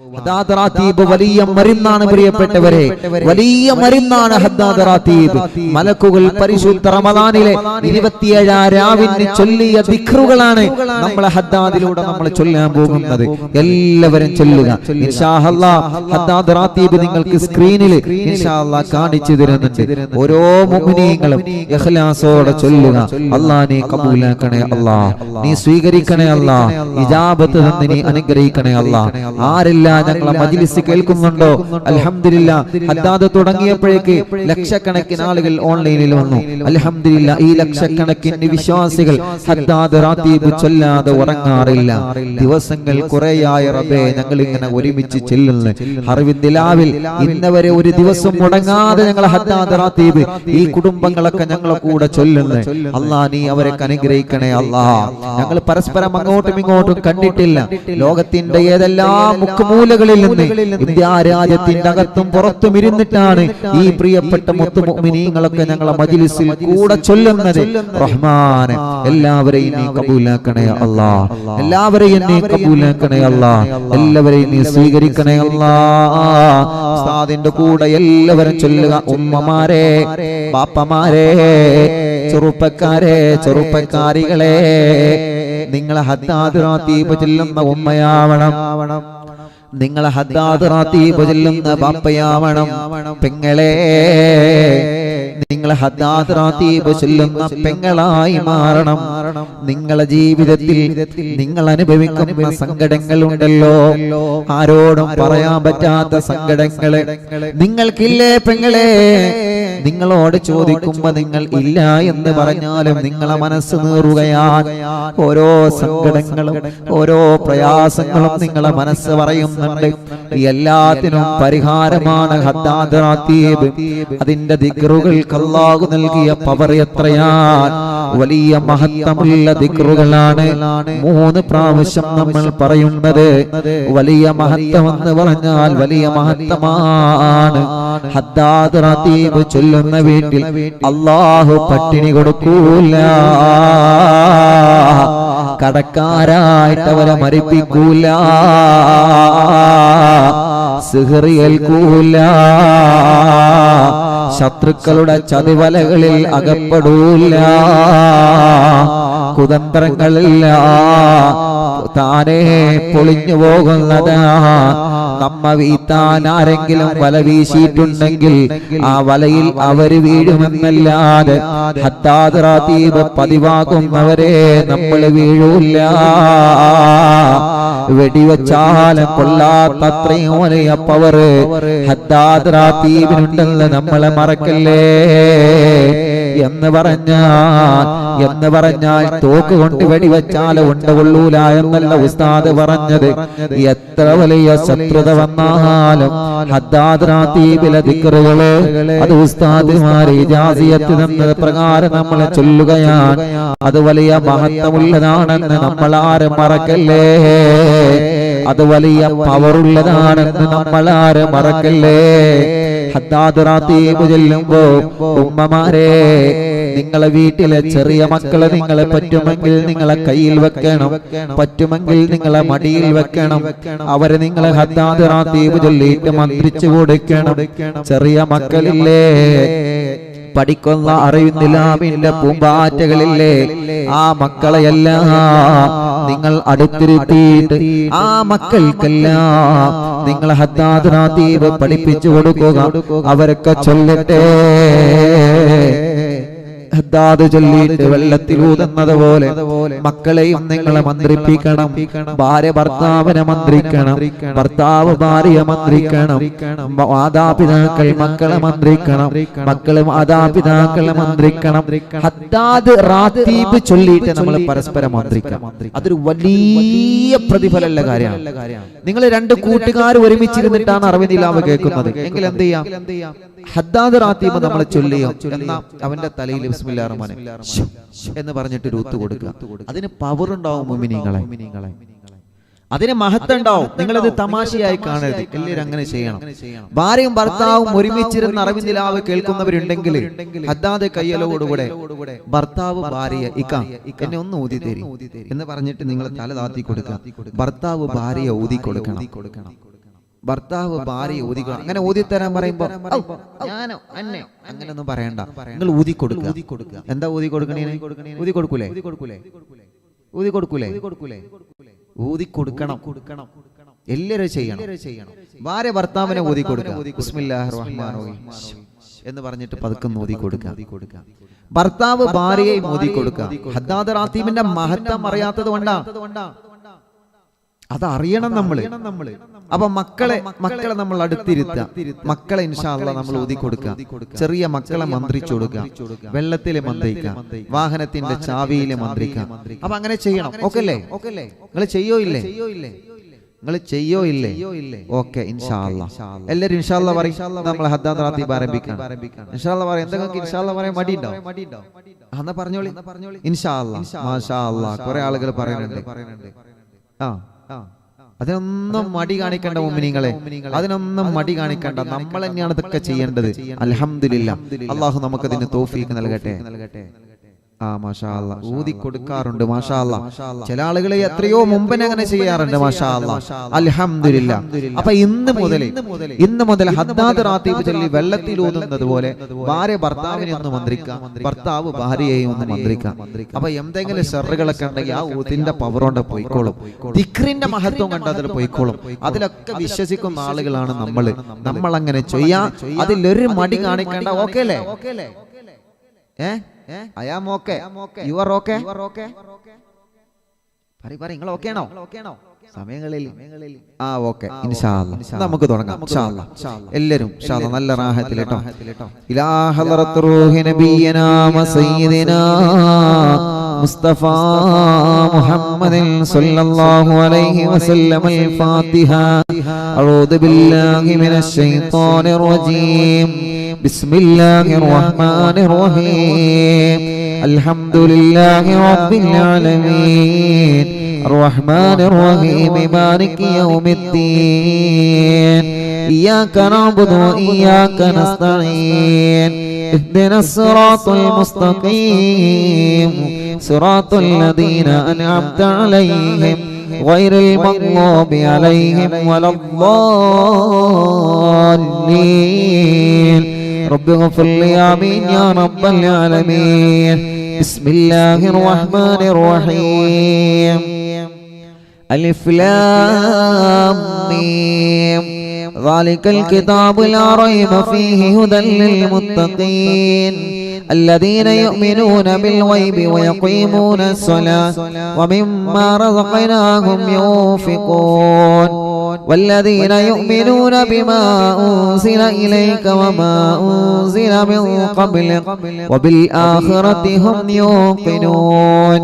ഹദ്ദാദ് റാത്തീബ് വലിയ മരുന്നാണ് പ്രിയപ്പെട്ടവരെ, വലിയ മരുന്നാണ് ഹദ്ദാദ് റാത്തീബ്. മലക്കുകൾ പരിശുദ്ധ റമദാനിലെ 27 രാവിന് ചൊല്ലിയ ദിക്റുകളാണ് നമ്മൾ ഹദ്ദാദിലൂടെ നമ്മൾ ചൊല്ലാൻ പോകുന്നത്. എല്ലാവരും ചൊല്ലുക ഇൻഷാ അല്ലാഹ്. ഹദ്ദാദ് റാത്തീബ് നിങ്ങൾക്ക് സ്ക്രീനിൽ ഇൻഷാ അല്ലാഹ് കാണിച്ചു തരുന്നുണ്ട്. ഓരോ മുഅ്മിനീങ്ങളും ഇഖ്ലാസോടെ ചൊല്ലുക. അല്ലാഹ് നീ കബൂലാക്കണേ അല്ലാഹ്, നീ സ്വീകരിക്കണേ അല്ലാഹ്, ഇജാബത്ത് തന്ന് നീ അനുഗ്രഹിക്കണേ അല്ലാഹ്. ആരെല്ലാം ഞങ്ങളെ മജ്ലിസ് കേൾക്കുന്നുണ്ടോ അൽഹംദുലില്ലാഹ്. ഹദ്ദാദ് തുടങ്ങിയപ്പോഴേക്ക് ലക്ഷക്കണക്കിന് ആളുകൾ ഓൺലൈനിൽ വന്നു. അൽഹംദുലില്ലാഹ്. ഈ ലക്ഷക്കണക്കിന് വിശ്വാസികൾ ഹദ്ദാദ് റാത്തീബ് ചൊല്ലാതെ ഉറങ്ങാറില്ല. ദിവസങ്ങൾ കുറേയായ റബ്ബേ ഞങ്ങൾ ഇങ്ങനെ ഒരുമിച്ച് ചെല്ലുന്നു. ഹർവിന്ദിലാവിൽ ഇന്നവരെ ഒരു ദിവസം മുടങ്ങാതെ ഞങ്ങൾ ഹദ്ദാദ് റാത്തീബ് ഈ കുടുംബങ്ങളൊക്കെ ഞങ്ങളെ കൂടെ ചൊല്ലുന്നു. അല്ലാഹ് നീ അവരെ അനുഗ്രഹിക്കണേ അല്ലാഹ്. ഞങ്ങൾ പരസ്പരം അങ്ങോട്ടും ഇങ്ങോട്ടും കണ്ടിട്ടില്ല. ലോകത്തിന്റെ ഏതെല്ലാം മുക്കുമൂലകളിൽ നിന്ന് ഇന്ത്യ രാജ്യത്തിന്റെ അകത്തും പുറത്തും ഇരുന്നിട്ടാണ് ഈ പ്രിയപ്പെട്ട മുത്തു മുഅ്മിനീങ്ങളൊക്കെ ഞങ്ങളെ മജ്ലിസിൽ കൂടെ ചൊല്ലുന്നത്. റഹ്മാനെ എല്ലാവരെയും നീ കബൂലാക്കണേ അല്ലാഹ്, എല്ലാവരെയും നീ കബൂലാക്കണേ അല്ലാഹ്, എല്ലാവരെയും നീ സ്വീകരിക്കണേ അല്ലാഹ്. ഉസ്താദിന്റെ കൂടെ എല്ലാവരും ചൊല്ലുക. ഉമ്മമാരെ, ബാപ്പമാരെ, ചെറുപ്പക്കാരെ, ചെറുപ്പക്കാരികളെ, നിങ്ങളെ ഹദ്ദാദ് റാത്തീബ് ചൊല്ലുന്ന ഉമ്മയാവണം, നിങ്ങളെ ഹദ്ദാദ് റാത്തീബ് ചൊല്ലുന്ന ബാപ്പയാവണം. പെങ്ങളെ, നിങ്ങളെ ഹദ്ദാദ് റാത്തീബ് ചൊല്ലുന്ന പെങ്ങളായി മാറണം. നിങ്ങളെ ജീവിതത്തിൽ നിങ്ങൾ അനുഭവിക്കുന്ന സങ്കടങ്ങളുണ്ടല്ലോ, ആരോടും പറയാൻ പറ്റാത്ത സങ്കടങ്ങള് നിങ്ങൾക്കില്ലേ പെങ്ങളെ? നിങ്ങളോട് ചോദിക്കുമ്പോ നിങ്ങൾ ഇല്ല എന്ന് പറഞ്ഞാലും നിങ്ങളെ മനസ്സ് നീറുകയാണ്. ഓരോ സങ്കടങ്ങളും ഓരോ പ്രയാസങ്ങളും നിങ്ങളെ മനസ്സ് പറയുന്നുണ്ട്. എല്ലാത്തിനും പരിഹാരമാണ് ഹദ്ദാദ് റാത്തീബ്. അതിന്റെ ദിക്റുകൾക്ക് അല്ലാഹു നൽകിയ പവർ എത്രയാണ്! വലിയ മഹത്വമുള്ള ദിക്റുകളാണ് 3 പ്രാവശ്യം നമ്മൾ പറയുന്നത്. വലിയ മഹത്വം എന്ന് പറഞ്ഞാൽ വലിയ മഹത്വമാണ്. ഹദ്ദാദ് റാത്തീബ് ചൊല്ലുന്ന വീട്ടിൽ അല്ലാഹു പട്ടിണി കൊടുക്കൂല, കടക്കാരായിട്ട് അവരെ മരിപ്പിക്കൂല, സിഹ്റ് ഏൽക്കൂല, ശത്രുക്കളുടെ ചതിവലകളിൽ അകപ്പെടൂല, കുതന്ത്രങ്ങളില്ല, താനേ പൊളിഞ്ഞു പോകുന്നതാ. നമ്മ വീത്താൻ ആരെങ്കിലും വല വീശിയിട്ടുണ്ടെങ്കിൽ ആ വലയിൽ അവര് വീഴുമെന്നല്ലാതെ ഹദ്ദാദ് റാത്തീബ് പതിവാകുന്നവരെ നമ്മൾ വീഴൂല. വെടിവെച്ചാലും കൊള്ളാത്തത്രയും വലിയ പവർ ഹദ്ദാദ് റാത്തീബിനുണ്ടെന്ന് നമ്മളെ മറക്കല്ലേ. എന്ന് പറഞ്ഞാൽ തോക്ക് കൊണ്ട് വെടിവെച്ചാലും ഉണ്ടകൊള്ളൂല എന്നല്ല ഉസ്താദ് പറഞ്ഞത്. എത്ര വലിയ ശത്രുത വന്നാലും ഹദ്ദാദ് റാത്തീബിലെ ദിക്റുകള് അത് ഉസ്താദ്മാരെ ഇജാസിയത്ത് തന്നത് പ്രകാരം നമ്മളെ ചൊല്ലുകയാണ്. അത് വലിയ മഹത്വമുള്ളതാണെന്ന് നമ്മൾ ആരും മറക്കല്ലേ. അത് വലിയ പവറുള്ളതാണെന്ന് നമ്മൾ ആരും മറക്കല്ലേ. ഹദ്ദാദ് റാത്തീബ് ചൊല്ലുമ്പോ ഉമ്മമാരെ, നിങ്ങളെ വീട്ടിലെ ചെറിയ മക്കളെ നിങ്ങളെ പറ്റുമെങ്കിൽ നിങ്ങളെ കയ്യിൽ വെക്കണം, പറ്റുമെങ്കിൽ നിങ്ങളെ മടിയിൽ വെക്കണം. അവരെ നിങ്ങളെ ഹദ്ദാദ് റാത്തീബ് ചൊല്ലിയിട്ട് മന്ത്രിച്ചു കൊടുക്കണം. ചെറിയ മക്കളില്ലേ, പഠിക്കുന്ന അറിവിന്ദിലാമിന്റെ പൂമ്പാറ്റകളില്ലേ, ആ മക്കളെയെല്ലാം നിങ്ങൾ അടുത്തിരുത്തിയിട്ട് ആ മക്കൾക്കെല്ലാം നിങ്ങൾ ഹദ്ദാദ് റാത്തീബ് പഠിപ്പിച്ചു കൊടുക്കുക. അവരൊക്കെ ചൊല്ലട്ടെ. ഹദ്ദാദ് ചൊല്ലിയിട്ട് വെള്ളത്തിലൂതുന്നത് പോലെ മക്കളെയും നിങ്ങളെ മന്ത്രിപ്പിക്കണം. ഭാര്യ ഭർത്താവിനെ മന്ത്രിക്കണം, ഭർത്താവ് ഭാര്യയെ മന്ത്രിക്കണം, മാതാപിതാക്കൾ മക്കളെ മന്ത്രിക്കണം, മക്കള് മാതാപിതാക്കളെ മന്ത്രിക്കണം. ഹദ്ദാദ് റാത്തീബ് ചൊല്ലിയിട്ട് നമ്മൾ പരസ്പരം മന്ത്രിക്കണം. അതൊരു വലിയ പ്രതിഫലമുള്ള കാര്യമാണ്. നിങ്ങൾ 2 കൂട്ടുകാർ ഒരുമിച്ചിരുന്നിട്ടാണ് അറിവിനിലാവ് കേൾക്കുന്നത് എങ്കിൽ എന്ത് ചെയ്യാം? ഹദ്ദാദ് റാത്തീബ് നമ്മൾ ചൊല്ലിയോ എന്നാ അവന്റെ തലയിൽ ബിസ്മില്ലാഹിർ റഹ്മാനിർ റഹീം എന്ന് പറഞ്ഞിട്ട് രൂത്ത് കൊടുക്കുക. അതിന് പവർ ഉണ്ടാവും മുഅ്മിനീങ്ങളെ, അതിന് മഹത്വം ഉണ്ടാവും. നിങ്ങളത് തമാശയായി കാണരുത്. എല്ലാവരും അങ്ങനെ ചെയ്യണം. ഭാര്യയും ഭർത്താവും ഒരുമിച്ചിരുന്ന് അറിവിന്ദിലാവ് കേൾക്കുന്നവരുണ്ടെങ്കിൽ ഹദ്ദാദ് കയ്യലോടുകൂടെ ഭർത്താവ് ഭാര്യയെ എന്നെ ഒന്ന് ഊതി തരും എന്ന് പറഞ്ഞിട്ട് നിങ്ങൾ തല താത്തി കൊടുക്കുക. ഭർത്താവ് ഭാര്യയെ ഊതി കൊടുക്കണം. ഭർത്താവ് ഭാര്യ ഊതിക്കണം. അങ്ങനെ ഊതിത്തരാൻ പറയുമ്പോ ഞാനോ അന്നെ അങ്ങനെയൊന്നും പറയണ്ട, നിങ്ങൾ ഊതി കൊടുക്കുക. എന്താ ഊതി കൊടുക്കണേ? ഊതി കൊടുക്കൂലേ? ഊതി കൊടുക്കണം. എല്ലാവരും ചെയ്യണം. ഭാര്യ ഭർത്താവിനെ ഊതി കൊടുക്കുക. ബിസ്മില്ലാഹിർ റഹ്മാനിർ റഹീം എന്ന് പറഞ്ഞിട്ട് പതുക്കെ ഊതി കൊടുക്കുക. ഭർത്താവ് ഭാര്യയെ ഊതി കൊടുക്കുക. ഹദ്ദാദ് റാത്തീബിന്റെ മഹത്വം അറിയാത്തത് കൊണ്ടാ. അതറിയണം നമ്മള്. അപ്പൊ മക്കളെ നമ്മൾ അടുത്തിരുത്തുക. മക്കളെ ഇൻഷാ അല്ലാഹ് നമ്മൾ ഊതി കൊടുക്കുക. ചെറിയ മക്കളെ മന്ത്രിച്ചു കൊടുക്കുക. വെള്ളത്തില് മന്ത്രിക്കുക, വാഹനത്തിന്റെ ചാവിയില് മന്ത്രിക്കുക. അപ്പൊ അങ്ങനെ ചെയ്യണം. ഓക്കെ അല്ലേ? നിങ്ങൾ ചെയ്യോ ഇല്ലേ? ഓക്കെ, ഇൻഷാ അല്ലാഹ്. എല്ലാവരും ഇൻഷാ അല്ലാഹ് പറയും. നമ്മൾ ഹദ്ദാദ് റാത്തീബ് ആരംഭിക്കാം. ഇൻഷാ അല്ലാഹ് പറയും. എന്തെങ്കിലും ഇൻഷാ അല്ലാഹ് പറയാൻ മടിയുണ്ടോ? എന്നാ പറഞ്ഞോളി. ഇൻഷാ അല്ലാഹ്, മാഷാ അല്ലാഹ്. കുറെ ആളുകൾ പറയുന്നുണ്ട്. അതിനൊന്നും മടി കാണിക്കേണ്ട മുഅ്മിനീങ്ങളെ, അതിനൊന്നും മടി കാണിക്കേണ്ട. നമ്മൾ തന്നെയാണ് ഇതൊക്കെ ചെയ്യേണ്ടത്. അൽഹംദുലില്ലാ, അല്ലാഹു നമുക്കതിന് തൗഫീഖ് നൽകട്ടെ. മാഷാ അല്ലാഹ്. ഊതി കൊടുക്കാറുണ്ട്. മാഷാ അല്ലാഹ്. ചില ആളുകളെ എത്രയോ മുമ്പേ അങ്ങനെ ചെയ്യാറുണ്ട്. മാഷാ അല്ലാഹ്, അൽഹംദുലില്ലാ. അപ്പൊ ഇന്ന് മുതൽ ഹദ്ദാദ് റാത്തീബ് ചൊല്ലി വെള്ളത്തിൽ ഊതുന്നത് പോലെ ഭാര്യ ഭർത്താവിനെ ഒന്ന് മന്ത്രിക്കാം, ഭർത്താവ് ഭാര്യയെയും ഒന്ന് മന്ത്രിക്കാം. അപ്പൊ എന്തെങ്കിലും ഷർറുകളൊക്കെ ഉണ്ടെങ്കിൽ ആ ഊതിന്റെ പവർ കൊണ്ട് പോയിക്കോളും. ദിക്റിന്റെ മഹത്വം കണ്ട് അതിൽ പോയിക്കോളും. അതിലൊക്കെ വിശ്വസിക്കുന്ന ആളുകളാണ് നമ്മൾ അങ്ങനെ ചെയ്യാം. അതിലൊരു മടി കാണിക്കേണ്ട. ഓക്കെ അല്ലേ? I am okay. You are okay? നിങ്ങൾ ഓക്കെ ആണോ? സമയങ്ങളിൽ ഓക്കെ. ഇൻഷാ അല്ലാഹ് നമുക്ക് തുടങ്ങാം. ഇൻഷാ അല്ലാഹ് എല്ലാവരും ഇൻഷാ അല്ലാഹ് നല്ല റാഹത്തിൽ കേട്ടോ. ഇലാ ഹളറത്ത് റൂഹി നബിയനാ സയ്യിദിനാ മുസ്തഫ മുഹമ്മദിൻ സല്ലല്ലാഹു അലൈഹി വസല്ലം. അൽ-ഫാത്തിഹ. അഊദു ബില്ലാഹി മിനശ് ശൈത്വാനിർ റജീം. ബിസ്മില്ലാഹിർ റഹ്മാനിർ റഹീം. അൽഹംദുലില്ലാഹി റബ്ബിൽ ആലമീൻ. الرحمن الرحيم مالك يوم الدين. إياك نعبد وإياك نستعين. اهدنا الصراط المستقيم صراط الذين أنعمت عليهم غير المغضوب عليهم ولا الضالين. رب اغفر لي آمين يا رب العالمين. بسم الله الرحمن الرحيم. ألف لام ميم. ذلك الكتاب لا ريب فيه هدى للمتقين الذين يؤمنون بالغيب ويقيمون الصلاة ومما رزقناهم ينفقون والذين يؤمنون بما أنزل إليك وما أنزل من قبلك وبالآخرة هم يوقنون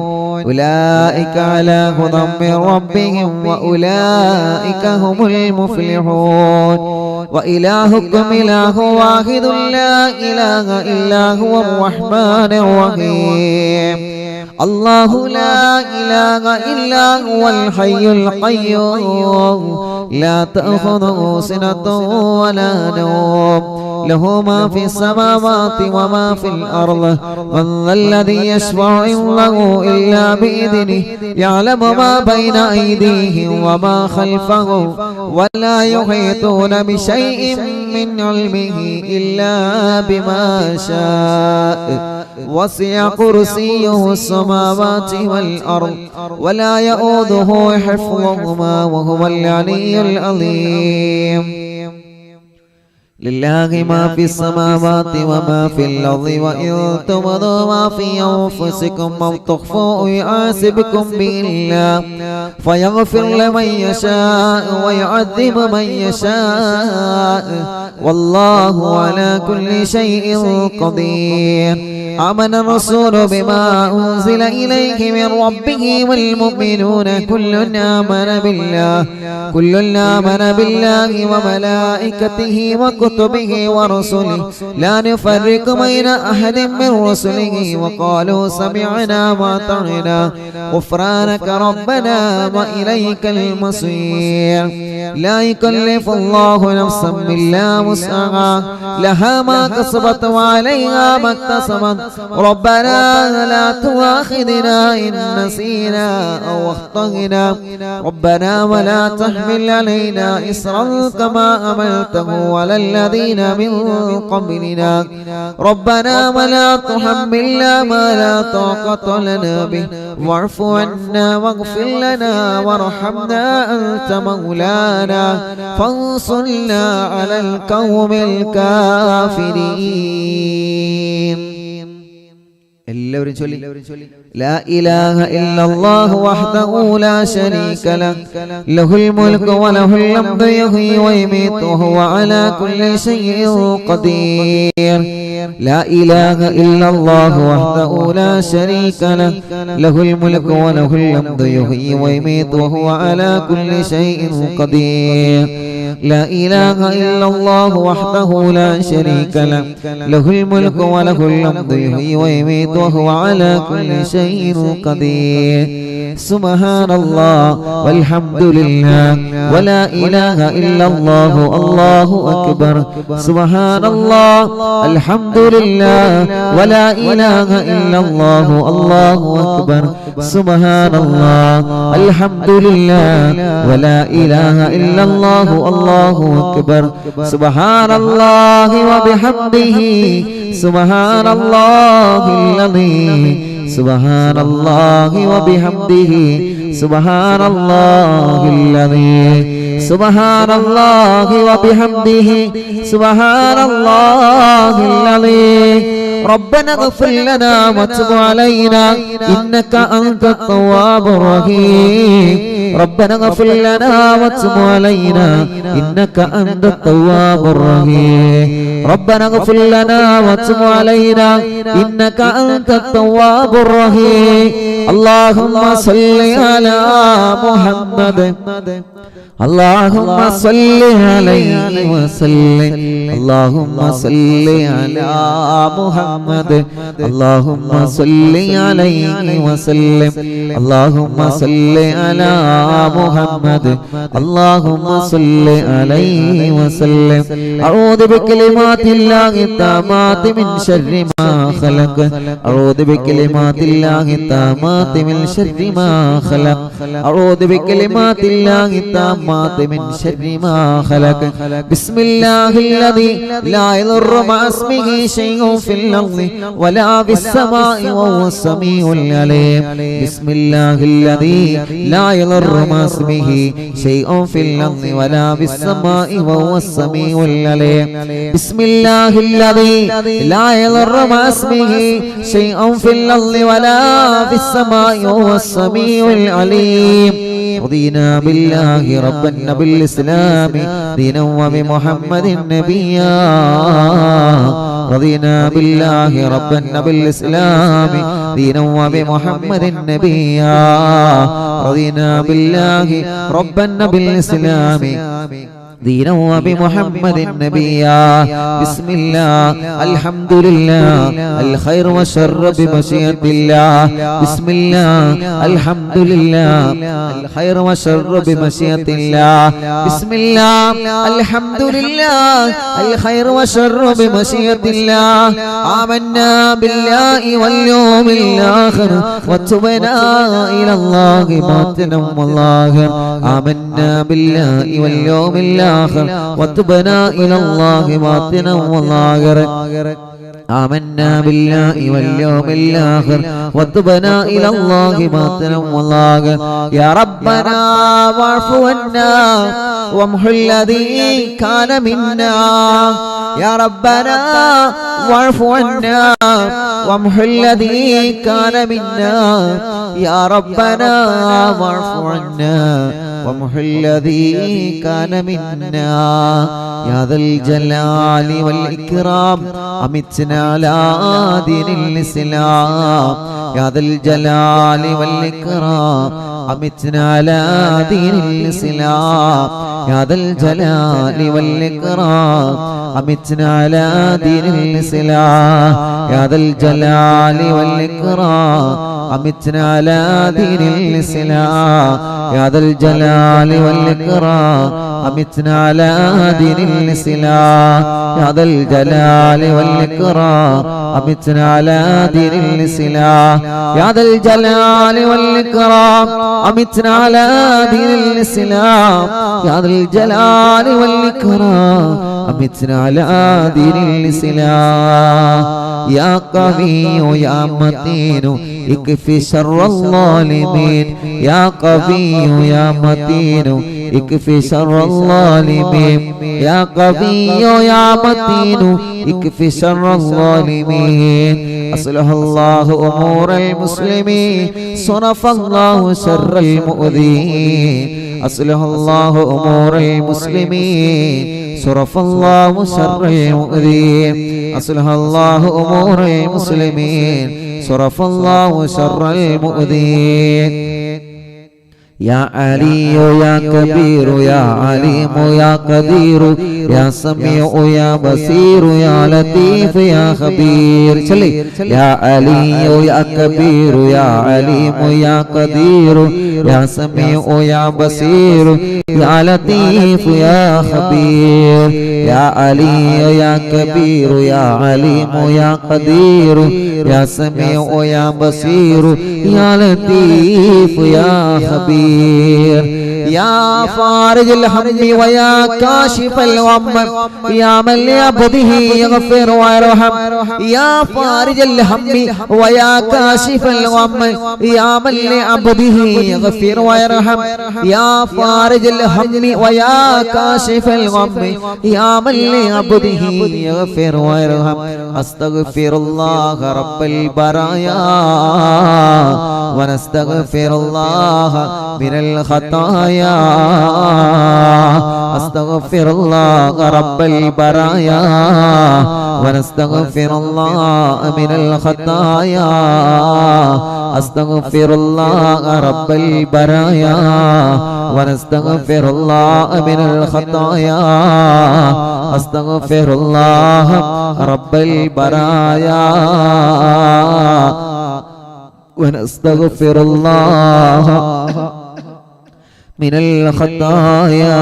أولئك على هدى من ربهم وأولئك هم المفلحون. وإلهكم إله واحد لا إله إلا هو الرحمن الرحيم. الله لا إله إلا هو الحي القيوم لا تأخذه سنة ولا نوم له ما في السماوات وما في الأرض. من ذا الذي يشفع عنده إلا بإذنه يعلم ما بين أيديهم وما خلفهم ولا يحيطون بشيء من علمه إلا بما شاء. وسع كرسيه السماوات والأرض ولا يؤوده حفظهما وهو العلي العظيم. لله ما في السماوات وما في الأرض وإن تبدوا ما في أنفسكم أو تخفوه يحاسبكم به الله فيغفر لمن يشاء ويعذب من يشاء والله على كل شيء قدير. آمن الرسول بما أنزل إليه من ربه والمؤمنون كل آمن بالله وملائكته وكتبه ورسله لا نفرق بين أحد من رسله وقالوا سمعنا وأطعنا غفرانك ربنا وإليك المصير. لا يكلف الله نفسا إلا وسعها لها ما كسبت وعليها ما اكتسبت ربنا لا تؤاخذنا إن نسينا أو أخطأنا ربنا ولا تحمل علينا إصرا كما حملته على الذين من قبلنا ربنا ولا تحملنا ما لا طاقة لنا به واعف عنا واغفر لنا وارحمنا أنت مولانا فانصرنا على القوم الكافرين. എല്ലാവരും ചൊല്ലി ലാ ഇലാഹ ഇല്ലല്ലാഹു വഹ്ദഹു ലാ ശരീക ലഹു ലഹുൽ മുൽക്കു വലഹുൽ ഹംദു യുഹ്യി വയുമീതു വഹുവ അലാ കുല്ലി ശൈഇൻ ഖദീർ. لا إله إلا الله وحده لا شريك له له الملك وله الحمد يحيي ويميت وهو على كل شيء قدير. لا إله إلا الله وحده لا شريك له له الملك وله الحمد يحيي ويميت وهو على كل شيء قدير. سبحان الله والحمد لله ولا إله إلا الله الله أكبر. سبحان الله الحمد لله ولا إله إلا الله الله أكبر. سبحان الله الحمد لله ولا إله إلا الله الله أكبر. سبحان الله وبحمده سبحان الله العظيم. سبحان الله وبحمده سبحان الله العظيم. سبحان الله وبحمده سبحان الله العظيم. ربنا اغفر لنا وتب علينا إنك أنت التواب الرحيم. ربنا اغفر لنا وتب علينا إنك أنت التواب الرحيم. ربنا اغفر لنا وتب علينا إنك أنت التواب الرحيم. اللهم صل على محمد اللهم صل عليه وسلم. اللهم صل على محمد اللهم صل عليه وسلم. اللهم صل على محمد اللهم صل عليه وسلم. أعوذ بكلمات الله التامات من شر ما خلق. أعوذ بكلمات الله التامات من شر ما خلق. أعوذ بكلمات الله التامات من شر ما خلق. بسم الله الذي لا يضر مع اسمه شيء في الأرض ولا في السماء وهو السميع العليم. بسم الله الذي لا يضر مع اسمه شيء في الأرض ولا في السماء وهو السميع العليم. بسم الله الذي لا يضر مع اسمه شيء في الأرض ولا في السماء وهو السميع العليم. رضينا بالله ربا وبالإسلام دينا وبمحمد نبيا. رضينا بالله ربا وبالإسلام دينا وبمحمد نبيا. رضينا بالله ربا وبالإسلام دينا وبمحمد نبيا. بسم الله الحمد لله الخير والشر بمشيئة الله. بسم الله الحمد لله الخير والشر بمشيئة الله. بسم الله الحمد لله الخير والشر بمشيئة الله. آمنا بالله واليوم الآخر وتبنا إلى الله باطنا والظاهر. آمنا بالله واليوم الآخر وتبنا إلى الله باطنا وظاهرا. آمنا بالله واليوم الآخر وتبنا إلى الله باطنا وظاهرا. يا ربنا واعف عنا وامحو الذي كان منا. يا ربنا واعف عنا وامحو الذي كان منا. يا ربنا واعف عنا وامحو الذي كان منا. يا ذا الجلال والإكرام أمتنا على دين الإسلام. يا ذا الجلال والإكرام أمتنا على دين الإسلام. يا ذا الجلال والإكرام أمتنا على دين الإسلام. يا ذا الجلال والإكرام أمتنا على دين الإسلام يا ذا الجلال والإكرام أمتنا على دين الإسلام يا ذا الجلال والإكرام أمتنا على دين الإسلام يا ذا الجلال والإكرام أمتنا على دين الإسلام يا ذا الجلال والإكرام أمتنا على دين الإسلام يا قوي يا متين اكفي شر الظالمين يا قوي يا متين اكفي شر الظالمين يا قوي يا متين اكفي شر الظالمين أصلح الله أمور المسلمين صرف الله شر المؤذين أصلح الله أمور المسلمين صرف الله شر المؤذين أصلح الله أمور المسلمين صرف الله شر المؤذين يا علي يا كبير يا عليم يا قدير يا سميع يا بصير يا لطيف يا خبير يا علي يا كبير يا عليم يا قدير يا سميع يا بصير يا لطيف يا خبير يا علي يا كبير يا عليم يا قدير يا سميع يا بصير يا لطيف يا خبير يا فارج الهم ويا كاشف الغم يا من لعبده يغفر ويرحم يا فارج الهم ويا كاشف الغم يا من لعبده يغفر ويرحم يا فارج الهم ويا كاشف الغم يا من لعبده يغفر ويرحم أستغفر الله رب البرايا ونستغفر الله من الخطايا أستغفر الله رب البرايا ونستغفر الله من الخطايا أستغفر الله رب البرايا ونستغفر الله من الخطايا أستغفر الله رب البرايا ونستغفر الله من الخطايا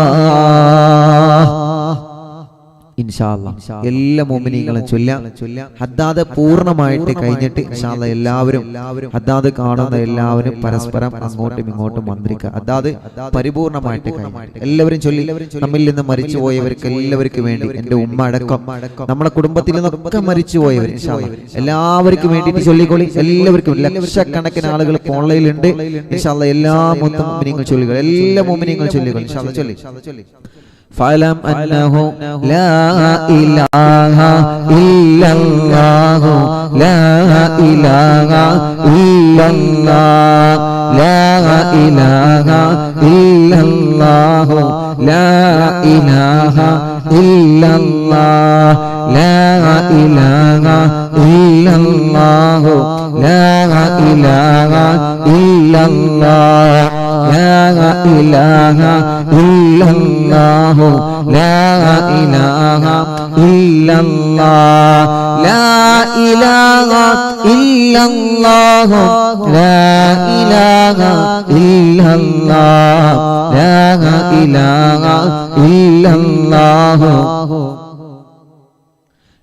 ഇൻഷാ അല്ലാഹ് എല്ലാ മുഅ്മിനീങ്ങളും ചൊല്ലാം. ഹദ്ദാദ് പൂർണ്ണമായിട്ട് കഴിഞ്ഞിട്ട് ഇൻഷാ അല്ലാഹ് എല്ലാവരും ഹദ്ദാദ് കാണുന്ന എല്ലാവരും പരസ്പരം അങ്ങോട്ടും ഇങ്ങോട്ടും മന്ത്രിക്കുക. ഹദ്ദാദ് പരിപൂർണമായിട്ട് കഴിഞ്ഞിട്ട് എല്ലാവരും ചൊല്ലി. നമ്മിൽ നിന്ന് മരിച്ചുപോയവർക്ക് എല്ലാവർക്കും വേണ്ടി, എൻ്റെ ഉമ്മ അടക്കം നമ്മുടെ കുടുംബത്തിൽ നിന്നൊക്കെ മരിച്ചുപോയവർ ഇൻഷാ അല്ലാഹ് എല്ലാവർക്കും വേണ്ടിയിട്ട് ചൊല്ലിക്കൊള്ളി. എല്ലാവർക്കും ലക്ഷക്കണക്കിന് ആളുകൾ ഓൺലൈനിലുണ്ട്. ഇൻഷാ അല്ലാഹ് എല്ലാ മുഅ്മിനീങ്ങൾ ചൊല്ലുക, എല്ലാ മുഅ്മിനീങ്ങൾ ചൊല്ലിക്കൊള്ളി. ഇൻഷാ അല്ലാഹ് ചൊല്ലി. فاعلم أنه لا إله إلا الله لا إله إلا الله لا إله إلا الله لا إله إلا الله لا إله إلا الله لا إله إلا الله لا إله إلا الله لا إله إلا الله لا إله إلا الله لا إله إلا الله لا إله إلا الله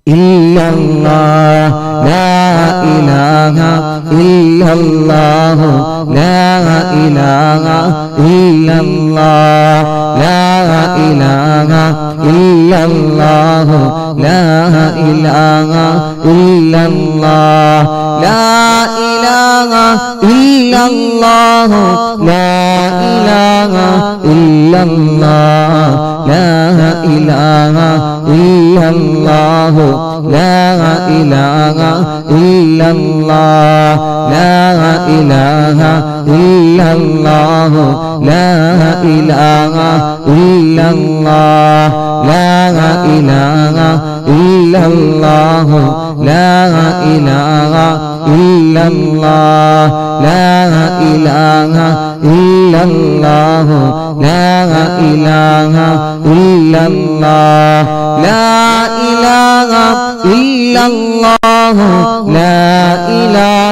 إلا الله لا إله إلا الله لا إله إلا الله لا إله إلا الله لا إله إلا الله لا إله إلا الله لا إله إلا الله لا إله إلا الله لا إله إلا الله لا إله إلا الله لا إله إلا الله لا إله إلا الله لا إله إلا الله لا إله إلا الله لا إله إلا الله لا إله إلا الله لا إله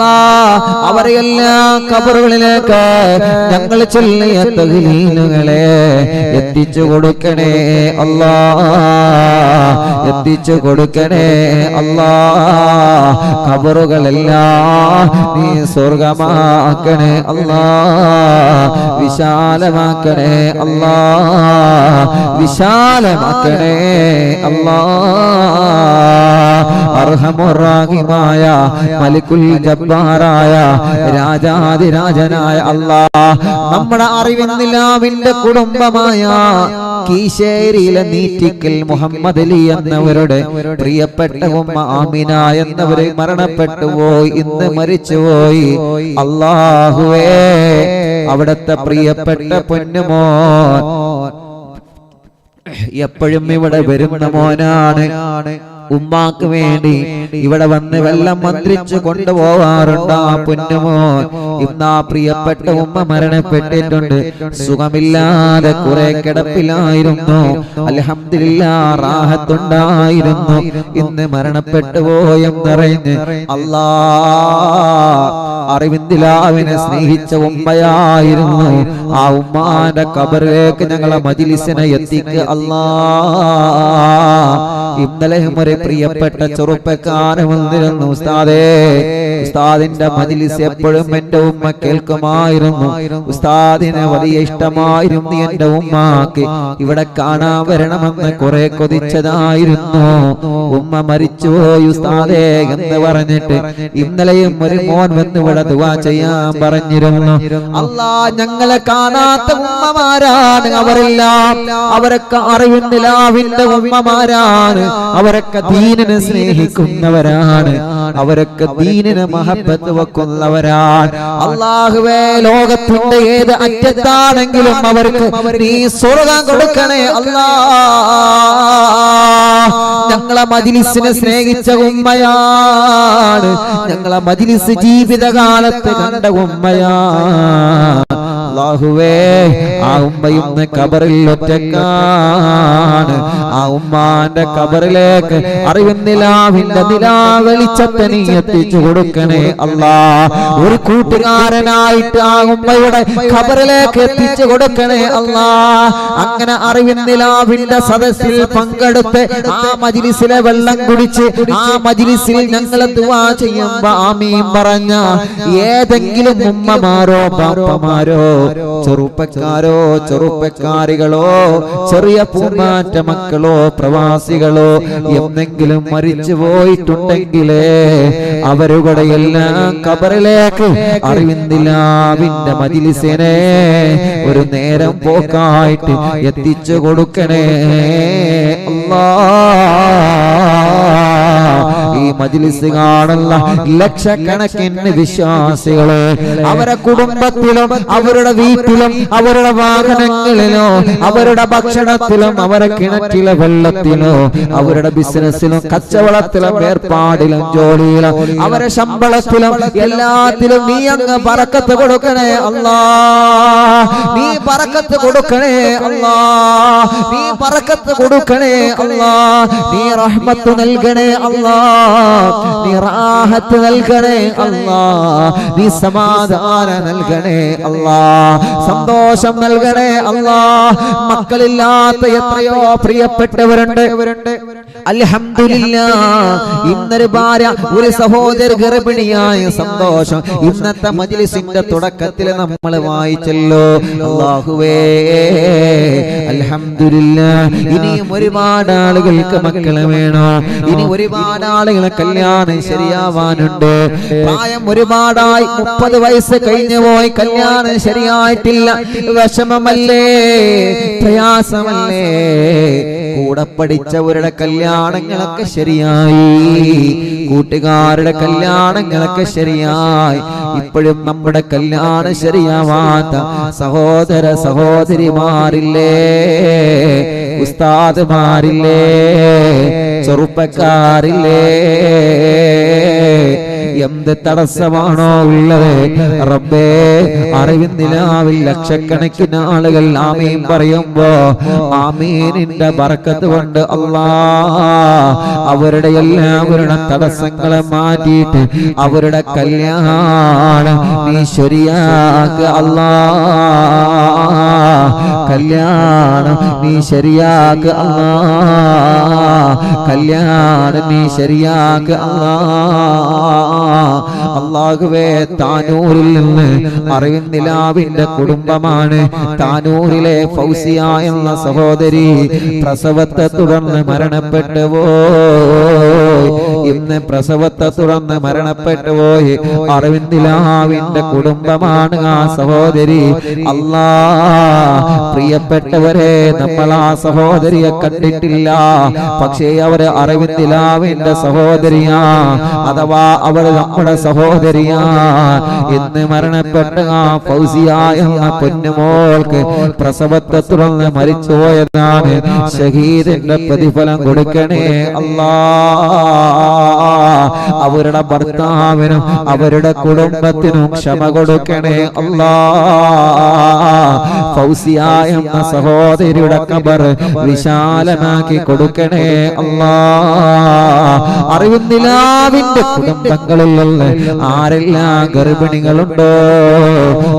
അല്ലാ അവരെല്ലാം ഖബറുകളിലേക്ക് ഞങ്ങൾ ചൊല്ലിയ തഹ്ലീലുകളെ എത്തിച്ചു കൊടുക്കണേ അല്ലാ, എത്തിച്ചു കൊടുക്കണേ അല്ലാ. ഖബറുകളെല്ലാം നീ സ്വർഗമാക്കണേ അല്ലാ, വിശാലമാക്കണേ അല്ലാ, വിശാലമാക്കണേ അല്ലാ. അർഹമുർ-റഹീമായ മലിക്കുൽ ജബ്ബാറായ രാജാധിരാജനായ അല്ലാ, നമ്മുടെ അറിവിന്നിലാവിന്റെ കുടുംബമായ കീശേരിയിലെ നീറ്റിക്കൽ മുഹമ്മദ് അലി എന്നവരുടെ പ്രിയപ്പെട്ട ഉമ്മ ആമിന എന്നവരെ മരണപ്പെട്ടു പോയി, ഇന്ന് മരിച്ചുപോയി. അല്ലാഹുവേ അവിടത്തെ പ്രിയപ്പെട്ട പൊന്നുമോൻ എപ്പോഴും ഇവിടെ വരുന്ന മോനാണ്. ഉമ്മാക്ക് വേണ്ടി ഇവിടെ വന്ന് വെള്ളം മന്ത്രിച്ചു കൊണ്ടുപോവാറുണ്ട് ആ പൊന്നുമോൻ. ഇന്ന് ആ പ്രിയപ്പെട്ട ഉമ്മ മരണപ്പെട്ടിട്ടുണ്ട്. സുഖമില്ലാതെ കുറെ കിടപ്പിലായിരുന്നു. അൽഹംദുലില്ലാഹ് റാഹത്തുണ്ടായിരുന്നു. ഇന്ന് മരണപ്പെട്ടു പോയെന്നറിഞ്ഞ് അല്ലാ അറിവിന്ദിലാവിനെ സ്നേഹിച്ച ഉമ്മയായിരുന്നു. ആ ഉമ്മാന്റെ ഖബറിലേക്ക് ഞങ്ങളെ മജ്‌ലിസിനെ എത്തിക്കുക അല്ലാ. ഇന്നലെ ഒരു പ്രിയപ്പെട്ട ചെറുപ്പക്കാരൻ വന്നിരുന്നു. ഉസ്താദേ, ഉസ്താദിന്റെ മജ്‌ലിസ് എപ്പോഴും എന്റെ ഉമ്മ കേൾക്കുമായിരുന്നു. ഉസ്താദിനെ വലിയ ഇഷ്ടമായിരുന്നു. എന്റെ ഉമ്മാക്ക് ഇവിടെ കാണാൻ വരണമെന്ന് കുറെ കൊതിച്ചതായിരുന്നു. ഉമ്മ മരിച്ചുപോയി ഉസ്താദേ എന്ന് പറഞ്ഞിട്ട് ഇന്നലെയും ഒരു മോൻ വന്ന് ഇവിടെ ദുആ ചെയ്യാൻ പറഞ്ഞിരുന്നു. അല്ലാ ഞങ്ങളെ കാണാത്ത ഉമ്മമാരാണ് അവരെല്ലാം. അവരൊക്കെ അറിവിന്ദിലാവിന്റെ ഉമ്മമാരാണ്. അവരൊക്കെ ദീനിനെ സ്നേഹിക്കുന്നവരാണ്. അവരൊക്കെ ദീനിനെ മഹബത്ത് വെക്കുന്നവരാണ്. അല്ലാഹുവേ ലോകത്തിന്റെ ഏത് അറ്റത്താണെങ്കിലും അവർക്ക് നീ സ്വർഗ്ഗം കൊടുക്കണേ അല്ലാ. ഞങ്ങളെ മജ്‌ലിസിനെ സ്നേഹിച്ച ഉമ്മയാണ്. ഞങ്ങളെ മജ്‌ലിസ് ജീവിതകാലത്ത് കണ്ട ഉമ്മയാണ്. അല്ലാഹുവേ ആ ഉമ്മ ഇന്ന് ഖബറിൽ ഒറ്റക്കാണ്. ആ ഉമ്മാന്റെ ഖബറിലേക്ക് അറിവിന്ദിലാവിന്റെ നിലാവെളിച്ചത്തെ നീ എത്തിച്ചു കൊടുക്കണേ അല്ലാ. ഒരു കൂട്ടുകാരനായിട്ട് ആ ഉമ്മയുടെ ഖബറിലേക്ക് എത്തിച്ചു കൊടുക്കണേ അല്ലാ. അങ്ങനെ അറിവിന്ദിലാവിന്റെ സദസ്സിൽ പങ്കെടുത്ത് ആ മജ്‌ലിസിലെ വെള്ളം കുടിച്ച് ആ മജ്‌ലിസിൽ ഞങ്ങൾ ദുആ ചെയ്യുമ്പോ ആമീൻ പറഞ്ഞ ഏതെങ്കിലും ഉമ്മമാരോ ബാപ്പമാരോ ചെറുപ്പക്കാരോ ചെറുപ്പക്കാരികളോ ചെറിയ പൂമാറ്റ മക്കളോ പ്രവാസികളോ എന്തെങ്കിലും മരിച്ചു പോയിട്ടുണ്ടെങ്കിലേ അവരുടെ എല്ലാം ഖബറിലേക്ക് അറിവിന്ദിലാവിന്റെ മജ്‌ലിസിനെ ഒരു നേരം പോക്കായിട്ട് എത്തിച്ചു കൊടുക്കണേ അല്ലാ. ഈ മജ്‌ലിസ് കാണുന്ന ലക്ഷക്കണക്കിന് വിശ്വാസികള് അവരുടെ കുടുംബത്തിലും അവരുടെ വീട്ടിലും അവരുടെ വാഹനങ്ങളിലോ അവരുടെ ഭക്ഷണത്തിലും അവരുടെ കിണറ്റിലെ വെള്ളത്തിലോ അവരുടെ ബിസിനസ്സിലും കച്ചവടത്തിലും ഏർപ്പാടിലും ജോലിയിലും അവരുടെ ശമ്പളത്തിലും എല്ലാത്തിലും നീ അങ്ങ് ബറക്കത്ത് കൊടുക്കണേ അല്ലാ. നീ ബറക്കത്ത് കൊടുക്കണേ അല്ലാ. നീ ബറക്കത്ത് കൊടുക്കണേ അല്ലാ. നീ റഹ്മത്ത് നൽകണേ അല്ലാ. നീ റാഹത്ത് നൽകണേ അല്ലാ. നീ സമാധാനം നൽകണേ അല്ലാ. സന്തോഷം നൽകണേ അല്ലാ. മക്കളില്ലാത്ത എത്രയോ പ്രിയപ്പെട്ടവരുണ്ട്. അൽഹംദുലില്ലാഹ് ഇന്നൊരു ഭാര്യ ഒരു സഹോദര ഗർഭിണിയായ സന്തോഷം ഇന്നത്തെ മജ്‌ലിസിന്റെ തുടക്കത്തിൽ നമ്മൾ വായിച്ചല്ലോ. അല്ലാഹുവേ അൽഹംദുലില്ലാഹ് ഇനിയും ഒരുപാട് ആളുകൾക്ക് മക്കളെ വേണോ. ഇനി ഒരുപാട് ആളുകളെ കല്യാണം ശരിയാവാനുണ്ട്. പ്രായം ഒരുപാടായി 30 വയസ്സ് കഴിഞ്ഞു പോയി കല്യാണം ശരിയായിട്ടില്ല. വിഷമമല്ലേ, പ്രയാസമല്ലേ. കൂടെ പഠിച്ചവരുടെ കല്യാണങ്ങളൊക്കെ ശരിയായി, കൂട്ടുകാരുടെ കല്യാണങ്ങളൊക്കെ ശരിയായി. ഇപ്പോഴും നമ്മുടെ കല്യാണം ശരിയാവാത്ത സഹോദര സഹോദരിമാരില്ലേ, ഉസ്താദ്മാരില്ലേ, ചെറുപ്പക്കാരില്ലേ. എന്ത് തടസ്സമാണോ ഉള്ളത് റബ്ബേ അറിവിൻ നിലാവിൽ ലക്ഷക്കണക്കിന് ആളുകൾ ആമീൻ പറയുമ്പോ ആമീനിന്റെ ബർക്കത്ത് കൊണ്ട് അല്ലാഹ് അവരുടെ എല്ലാവരുടെ തടസ്സങ്ങളെ മാറ്റിയിട്ട് അവരുടെ കല്യാണം നീ ശരിയാക്ക് അല്ലാഹ് കല്യാണം നീ ശരിയാക്ക് അല്ലാഹ് കല്യാണം നീ ശരിയാക്ക് അല്ലാഹുവേ താനൂരിൽ നിന്ന് അറിവിൻ നിലാവിന്റെ കുടുംബമാണ് താനൂരിലെ ഫൗസിയ എന്ന സഹോദരി പ്രസവത്തെ തുടർന്ന് മരണപ്പെട്ടു പോയി ഇന്ന് പ്രസവത്തെ തുടർന്ന് മരണപ്പെട്ടു പോയി അറിവിൻ നിലാവിന്റെ കുടുംബമാണ് ആ സഹോദരി അല്ലാഹ് പ്രിയപ്പെട്ടവരെ നമ്മൾ ആ സഹോദരിയെ കണ്ടിട്ടില്ല പക്ഷേ അവര് അറിവിൻ നിലാവിന്റെ സഹോദരിയാ അഥവാ അവർ നമ്മുടെ സഹോദരിയാ ഇന്ന് മരണപ്പെട്ട ആ ഫൗസിയ എന്ന പൊന്നുമോൾക്ക് പ്രസവത്തെ തുടർന്ന് മരിച്ചുപോയതാണ് ഷഹീദിന്റെ പ്രതിഫലം കൊടുക്കണേ അല്ലാഹ് അവരുടെ ഭർത്താവിനും അവരുടെ കുടുംബത്തിനും ക്ഷമ കൊടുക്കണേ അല്ലാഹ് ഫൗസിയ എന്ന സഹോദരിയുടെ ഖബർ വിശാലമാക്കി കൊടുക്കണേ അല്ലാഹ് അറിവിൻ നിലാവിന്റെ കുടുംബങ്ങളിൽ ആരെല്ലാം ഗർഭിണികളുണ്ടോ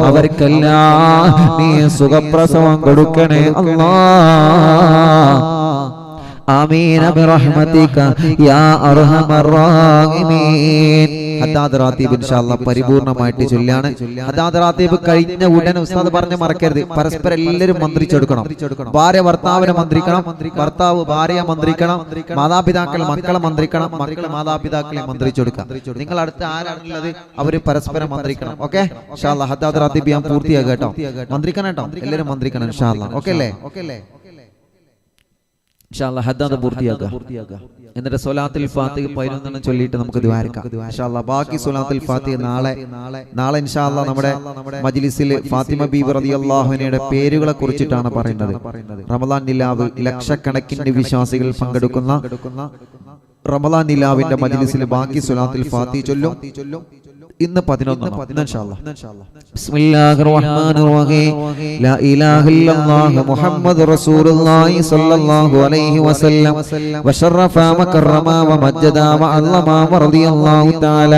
അവർക്കെല്ലാം നീ സുഖപ്രസവം കൊടുക്കണേ അല്ലാഹ് ആമീൻ ബിറഹ്മതിക യാ അർഹമർ റഹീമീൻ ഹദ്ദാദ് റാത്തീബ് ഇൻഷാ അല്ലാഹ് പരിപൂർണമായിട്ട് ചൊല്ലാണ് ഹദ്ദാദ് റാത്തീബ് കഴിഞ്ഞ ഉടനെ ഉസ്താദ് പറഞ്ഞ് മറക്കരുത് പരസ്പരം എല്ലാവരും മന്ത്രിച്ചെടുക്കണം ഭാര്യ ഭർത്താവിനെ മന്ത്രിക്കണം ഭർത്താവ് ഭാര്യയെ മന്ത്രിക്കണം മാതാപിതാക്കൾ മക്കളെ മന്ത്രിക്കണം മക്കൾ മാതാപിതാക്കളെ മന്ത്രിച്ചെടുക്കാം നിങ്ങൾ അടുത്ത് ആരാണുള്ളത് അവര് പരസ്പരം മന്ത്രിക്കണം ഓക്കെ ഇൻഷാ അല്ലാഹ് ഹദ്ദാദ് റാത്തീബ് ഞാൻ പൂർത്തിയാക്കാം കേട്ടോ മന്ത്രിക്കണം കേട്ടോ എല്ലാവരും മന്ത്രിക്കണം ഇൻഷാ അല്ലാഹ് ഓക്കെ അല്ലേ ഇൻഷാ അല്ലാഹ് ഹദ്ദാദ് പൂർത്തിയാക്കുക എന്നിട്ട് സ്വലാത്തുൽ ഫാത്തിഹ 11 ചൊല്ലിയിട്ട് നമുക്ക് ദുആരിക്കാം ഇൻഷാ അല്ലാഹ് ബാക്കി സ്വലാത്തുൽ ഫാത്തിഹ നാളെ ഇൻഷാ അല്ലാഹ് നമ്മുടെ മജ്ലിസിൽ ഫാത്തിമ ബീവി റളിയല്ലാഹു അൻഹയുടെ പേരുകളെ കുറിച്ചിട്ടാണ് പറയുന്നത് റമദാൻ നിലാവ് ലക്ഷക്കണക്കിന് വിശ്വാസികൾ പങ്കെടുക്കുന്ന റമദാൻ നിലാവിന്റെ മജ്ലിസിൽ ബാക്കി സ്വലാത്തുൽ ഫാത്തിഹ ചൊല്ലും ഇന്ന് 11 ഇൻഷാ അല്ലാഹ് ബിസ്മില്ലാഹിർ റഹ്മാനിർ റഹീം ലാ ഇലാഹ ഇല്ലല്ലാഹ് മുഹമ്മദുർ റസൂലുള്ളാഹി സ്വല്ലല്ലാഹു അലൈഹി വസല്ലം വശറഫ വകറമ വമജ്ജദ വഅല്ലമ റളിയല്ലാഹു തആല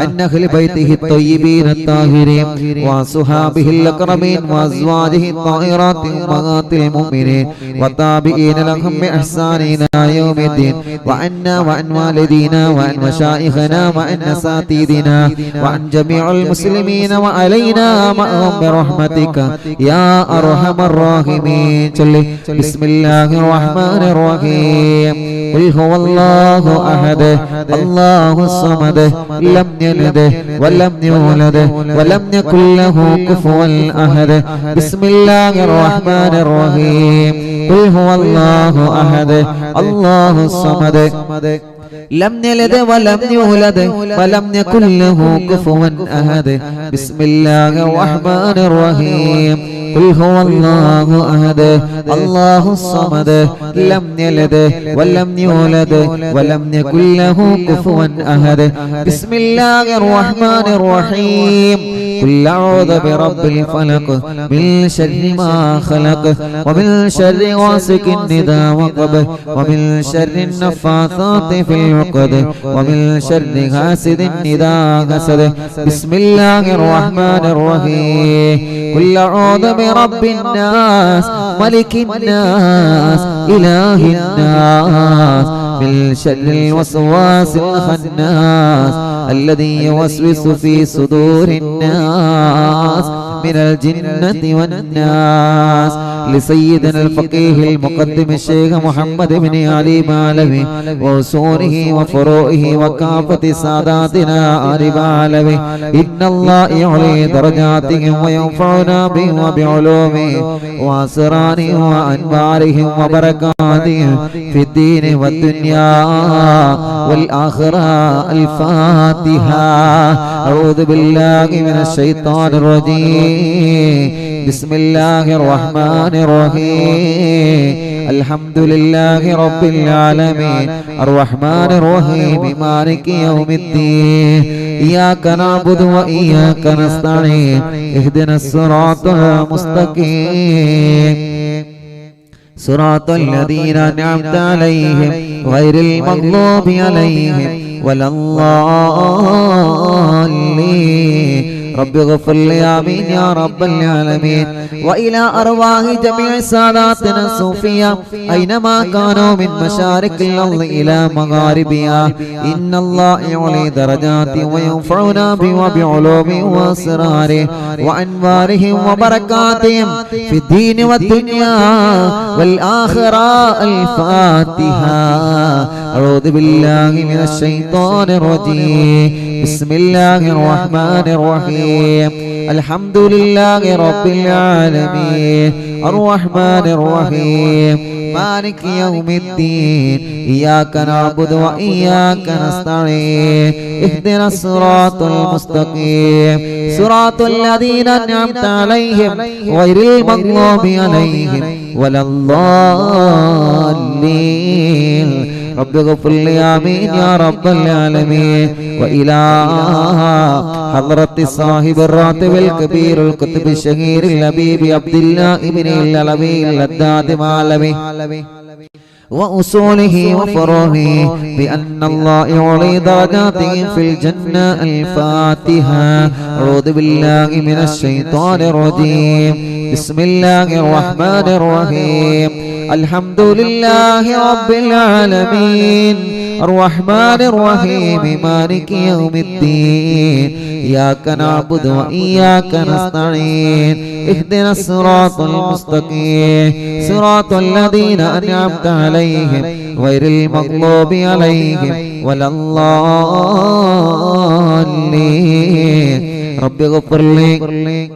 അൻ അഹ്ലി ബൈതിഹി ത്വയ്യിബീന അത്താഹിരീൻ വസുഹാബിഹിൽ അക്രമീൻ വഅസ്വാജിഹി الطاهرات أمهات المؤمنين والتابعين لهم بإحسان إلى يوم الدين وعنا وعن والدينا وعن مشايخنا وعن أساتذتنا وعن جميع المسلمين وعلينا معهم برحمتك يا أرحم الراحمين بسم الله الرحمن الرحيم قل هو الله أحد الله الصمد لم يلد ولم يولد ولم يكن له كفوا أحد بسم الله الرحمن الرحيم قل هو الله أحد الله الصمد لم يلد ولم يولد ولم يكن له كفوا أحد بسم الله الرحمن الرحيم قل هو الله أحد الله الصمد لم يلد ولم يولد ولم يكن له كفوا أحد بسم الله الرحمن الرحيم قل أعوذ برب الفلق من شر ما خلق ومن شر غاسق إذا وقب ومن شر النفاثات في العقد ومن شر حاسد إذا حسد بسم الله الرحمن الرحيم قل أعوذ برب الناس ملك الناس إله الناس من شر الوسواس الخناس الذي يوسوس في صدور الناس من الجنة والناس لسيدنا الفقيه المقدم الشيخ محمد بن علي مالوي وأصوله وفروعه وكافة ساداتنا آل مالوي إن الله يعلي درجاتهم وينفعنا بهم وبعلومهم وأسرارهم وأنوارهم وبركاتهم في الدين والدنيا والآخرة الفاتحة أعوذ بالله من الشيطان الرجيم بسم الله الرحمن الرحيم الحمد لله رب العالمين الرحمن الرحيم مالك يوم الدين إياك نعبد وإياك نستعين اهدنا الصراط المستقيم صراط الذين أنعمت عليهم غير المغضوب عليهم ولا الضالين رب اغفر لي آمين يا رب العالمين وإلى أرواح جميع ساداتنا الصوفية أينما كانوا من مشارق الأرض إلى مغاربها إن الله يعلي درجات وينفعنا بعلومه وأسراره وأنوارهم وبركاتهم في الدين والدنيا والآخرة الفاتحة أعوذ بالله من الشيطان الرجيم بسم الله الرحمن الرحيم الحمد لله رب العالمين الرحمن الرحيم مالك يوم الدين إياك نعبد وإياك نستعين اهدنا الصراط المستقيم صراط الذين أنعمت عليهم غير المغضوب عليهم ولا الضالين رب اغفر لي آمين يا رب العالمين وإلى حضرة صاحب الراتب الكبير الكتب الشهير الحبيب عبد الله ابن العلوي اللداد معلوي وأصوله وفروعه بأن الله يعلي درجاته في الجنة الفاتحة أعوذ بالله من الشيطان الرجيم بسم الله الرحمن الرحيم الحمد لله رب العالمين الرحمن الرحيم مالك يوم الدين إياك نعبد وإياك نستعين اهدنا الصراط المستقيم صراط الذين أنعمت عليهم غير المغضوب عليهم ولا الضالين رب اغفر لي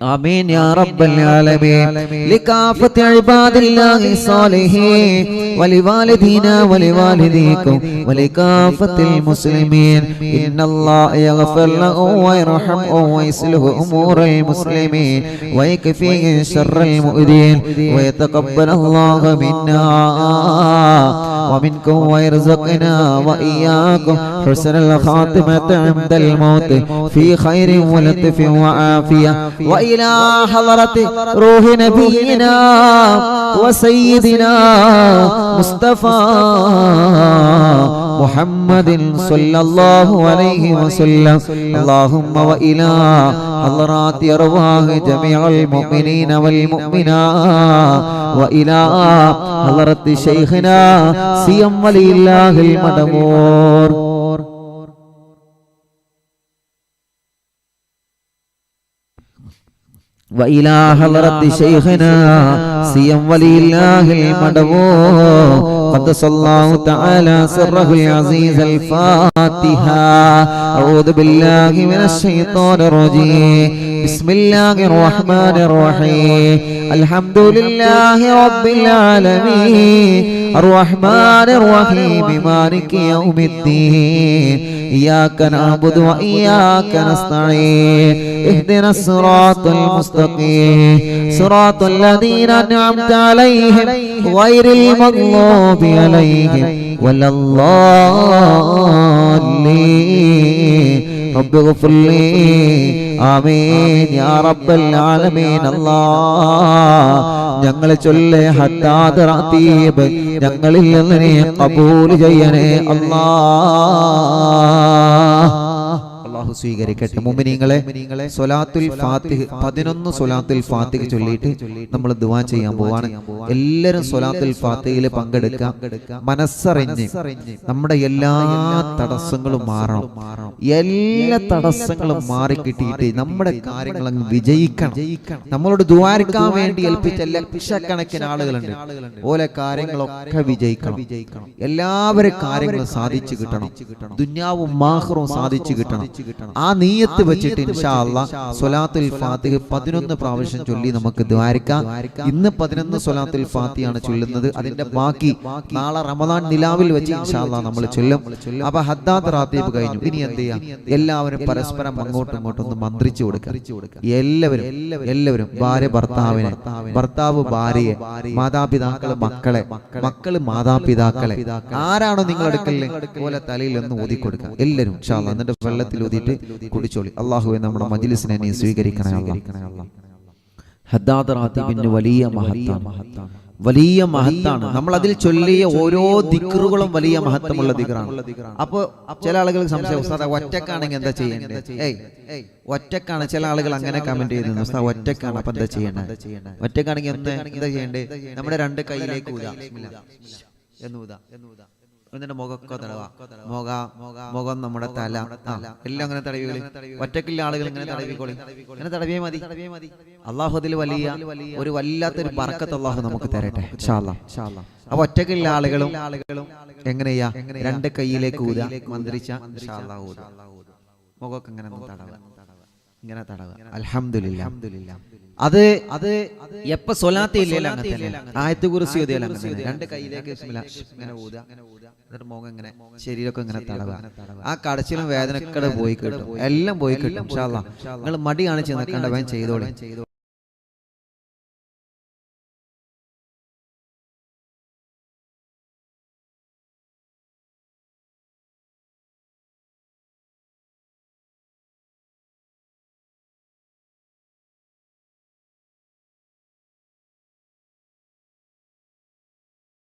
آمين يا رب العالمين لكافة عباد الله الصالحين ولوالدينا ولوالديكم ولكافة المسلمين إن الله يغفر لهم ويرحمهم ويصلح أمور المسلمين ويكفيهم شر المؤذين ويتقبل الله منا ومنكم ويرزقنا وإياكم حسن الخاتمة عند الموت في خير ولطف وعافية وإلى حضرة روح نبينا وسيدنا مصطفى محمد صلى الله عليه وسلم اللهم وإلى حضرات أرواح جميع المؤمنين والمؤمنات وإلى حضرة شيخنا سيم ولي الله المدمور وإلى حضرة شيخنا سيم ولي الله المدمور قدس الله تعالى سره العزيز الفاتحة أعوذ بالله من الشيطان الرجيم بسم الله الرحمن الرحيم الحمد لله رب العالمين الرحمن الرحيم مالك يوم الدين إياك نعبد وإياك نستعين اهدنا الصراط المستقيم صراط الذين أنعمت عليهم غير المغضوب عليهم ولا الضالين رب اغفر لي آمين يا رب العالمين الله ഞങ്ങളെ ചൊല്ലേ ഹത്താദ് റതീബ് ഞങ്ങളിൽ നിന്ന് നീ ഖബൂൽ ചെയ്യണേ അല്ലാഹ് അല്ലാഹു സ്വീകരിക്കട്ടെ. മുഅ്മിനീങ്ങളെ സ്വലാത്തുൽ ഫാത്തിഹ് 11 സ്വലാത്തുൽ ഫാത്തിഹ് ചൊല്ലിയിട്ട് നമ്മൾ ദുആ ചെയ്യാൻ പോവാണ്. എല്ലാവരും സ്വലാത്തുൽ ഫാത്തിഹയിൽ പങ്കെടുക്കുക. മനസ്സറിഞ്ഞ് നമ്മുടെ എല്ലാ തടസ്സങ്ങളും മാറണം. എല്ലാ തടസ്സങ്ങളും മാറി കിട്ടിയിട്ട് നമ്മുടെ കാര്യങ്ങൾ അങ്ങ് വിജയിക്കണം. നമ്മളോട് ദുആരിക്കാൻ വേണ്ടി ഏൽപ്പിച്ച ലക്ഷക്കണക്കിന് ആളുകളുണ്ട്. ഓലെ കാര്യങ്ങളൊക്കെ വിജയിക്കണം. എല്ലാവരുടെ കാര്യങ്ങളും സാധിച്ചു കിട്ടണം. ദുനിയാവും ആഖിറവും സാധിച്ചു കിട്ടണം. ആ നീയത്ത് വെച്ചിട്ട് ഇൻഷാ അല്ലാഹ് സ്വലാത്തുൽ ഫാത്തിഹ 11 പ്രാവശ്യം ചൊല്ലി നമുക്ക് ദ്വാരിക്കാം. ഇന്ന് 11 സ്വലാത്തുൽ ഫാത്തിഹയാണ് ചൊല്ലുന്നത്. അതിന്റെ ബാക്കി നാളെ റമദാൻ നിലാവിൽ വെച്ച് ഇൻഷാ അല്ലാഹ് നമ്മൾ ചൊല്ലും. അപ്പൊ ഹദ്ദാദ് റാത്തീബ് കഴിഞ്ഞു. ഇനി എന്ത് ചെയ്യാം? എല്ലാവരും പരസ്പരം അങ്ങോട്ടും ഇങ്ങോട്ടും ഒന്ന് മന്ത്രിച്ചു കൊടുക്കുക. എല്ലാവരും ഭാര്യ ഭർത്താവിനെ, ഭർത്താവ് ഭാര്യയെ, മാതാപിതാക്കള് മക്കളെ, മക്കള് മാതാപിതാക്കളെ, ആരാണോ നിങ്ങൾ അടുക്കലിൽ പോലെ തലയിൽ ഒന്ന് ഊതിക്കൊടുക്കുക എല്ലാവരും ഇൻഷാ അല്ലാഹ്. എന്നിട്ട് വെള്ളത്തിൽ ഊതിയിട്ട് കുടിച്ചോളി. അല്ലാഹുവേ നമ്മുടെ മജ്ലിസിനെ നീ സ്വീകരിക്കണേ അല്ലാഹ്. ഹദ്ദാദ് റാത്തീബിന് വലിയ മഹത്താണ്. നമ്മൾ അതിൽ ചൊല്ലിയ ഓരോ ദിക്റുകളും വലിയ മഹത്വമുള്ള ദിക്റാണ്. അപ്പൊ ചില ആളുകൾക്ക് സംശയം, ഉസ്താദ് ഒറ്റക്കാണെങ്കിൽ എന്താ ചെയ്യേണ്ടത്? ഒറ്റക്കാണ്. ചില ആളുകൾ അങ്ങനെ കമന്റ് ചെയ്യുന്നു, ഉസ്താദ് ഒറ്റക്കാണ്, അപ്പൊ എന്താ ചെയ്യേണ്ടത്? ഒറ്റക്കാണെങ്കിൽ എന്താ ചെയ്യേണ്ടത്? നമ്മുടെ രണ്ട് കൈയിലേക്ക് ഊതാ, എന്നിട്ട് മുഖമൊക്കെ തടവാ. മുഖം നമ്മുടെ തല എല്ലാം അങ്ങനെ തടവികളി. ഒറ്റക്കുള്ള ആളുകൾ ഇങ്ങനെ തടവിക്കോളി, അങ്ങനെ തടവിയേ മതി. അള്ളാഹു അതിൽ ഒരു വല്ലാത്തൊരു ബർക്കത്ത് അള്ളാഹു നമുക്ക് തരട്ടെ ഇൻഷാ അല്ലാഹ്. അപ്പൊ ഒറ്റക്കുള്ള ആളുകളും എങ്ങനെയാ? രണ്ട് കൈയിലേക്ക് ഊതാ, മന്ത്രിച്ച ഇൻഷാ അല്ലാഹ് ഊതാ. മുഖമൊക്കെ ഇങ്ങനെ തടവുക. അൽഹംദുലില്ലാഹ്. അത് എപ്പോ സ്വലാത്ത് ഇല്ലല്ലോ അങ്ങനെ തന്നെ. ആയത്ത് കുറിച്ച് ഓതിയാൽ അങ്ങനെ തന്നെ. രണ്ട് കൈയിലേക്ക് ഇങ്ങനെ ഊതാ, എന്നിട്ട് മുഖം ഇങ്ങനെ, ശരീരമൊക്കെ ഇങ്ങനെ തടവുക. ആ കടച്ചിലും വേദനക്കടെ പോയി കിട്ടും, എല്ലാം പോയി കിട്ടും ഇൻഷാ അല്ലാഹ്. നിങ്ങൾ മടി കാണിച്ച് നിൽക്കേണ്ട, വേഗം ചെയ്തോളി.